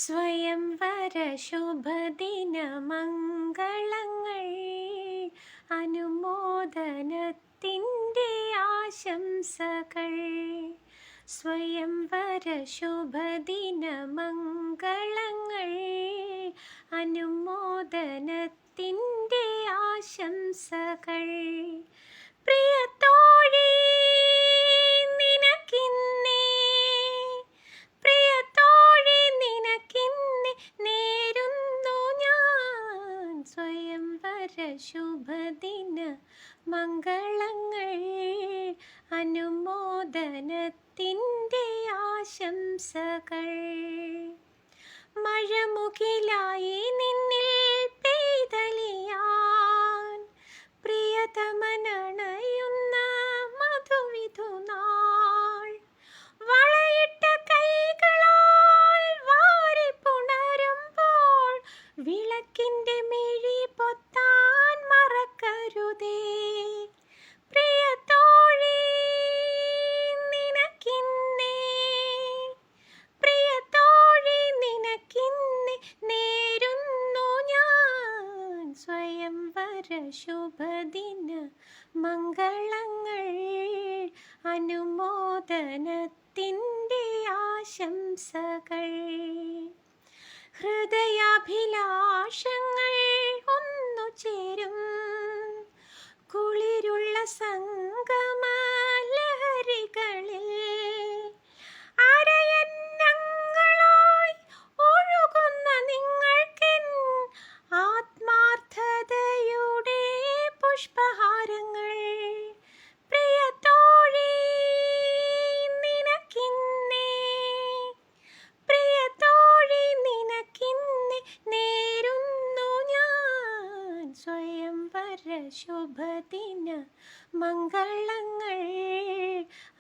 സ്വയംവര ശുഭദിന മംഗളങ്ങൾ, അനുമോദനത്തിൻ്റെ ആശംസകൾ. സ്വയംവര ശുഭദിന മംഗളങ്ങൾ, അനുമോദനത്തിൻ്റെ ആശംസകൾ. പ്രിയത്തോഴി ശുഭദിന മംഗളങ്ങൾ, അനുമോദനത്തിൻ്റെ ആശംസകൾ. മഴമുകിലായി നിന്നിൽ പെയ്തലിയാൻ, പ്രിയതമനണയുന്ന മധുവിധുനാൾ. വളയിട്ട കൈകളാൽ വാരിപ്പുണരുമ്പോൾ, വിളക്കിൻ്റെ മിഴി പൊത്താൻ മറക്കരുതേ. പ്രിയത്തോഴി നിനക്കിന്നേ, പ്രിയത്തോഴി നിനക്കിന്നേ നേരുന്നു ഞാൻ സ്വയംവര ശുഭദിന മംഗളങ്ങൾ, അനുമോദനത്തിൻ്റെ ആശംസകൾ. ഹൃദയാഭിലാഷങ്ങൾ ഒന്നു ചേരും കുളിരുള്ള സംഗമ ലഹരികളിൽ, അരയന്നങ്ങളായി ഒഴുകുന്ന നിങ്ങൾക്കെൻ ആത്മാർത്ഥതയുടെ പുഷ്പഹാരങ്ങൾ. പ്രിയത്തോഴി നിനക്കിന്നേ, പ്രിയത്തോഴി നിനക്കിന്നേ നേരുന്നു ഞാൻ സ്വയംവര ശുഭദിന മംഗളങ്ങൾ,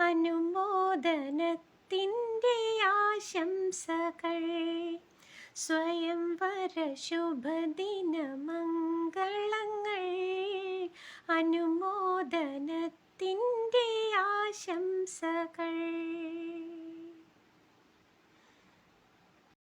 അനുമോദനത്തിൻ്റെ ആശംസകൾ. സ്വയംവര ശുഭദിന മംഗളങ്ങൾ, അനുമോദനത്തിൻ്റെ ആശംസകൾ.